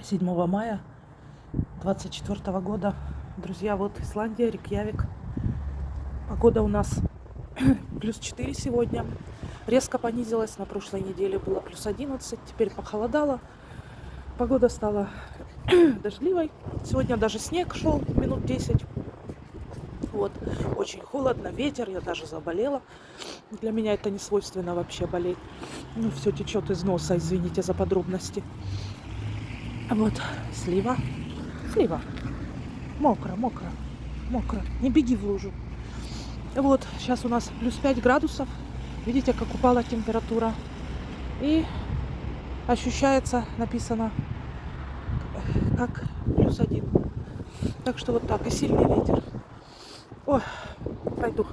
7 мая 24 года. Друзья, вот Исландия, Рейкьявик. Погода у нас +4 сегодня. Резко понизилась. На прошлой неделе было +11. Теперь похолодало. Погода стала дождливой. Сегодня даже снег шел минут 10. Вот. Очень холодно, ветер. Я даже заболела. Для меня это не свойственно вообще болеть. Ну, все течет из носа, извините за подробности. Вот, слива. Слива. Мокро, мокро, мокро. Не беги в лужу. Вот, сейчас у нас +5 градусов. Видите, как упала температура. И ощущается, написано, как +1. Так что вот так. И сильный ветер. Ой, пойду.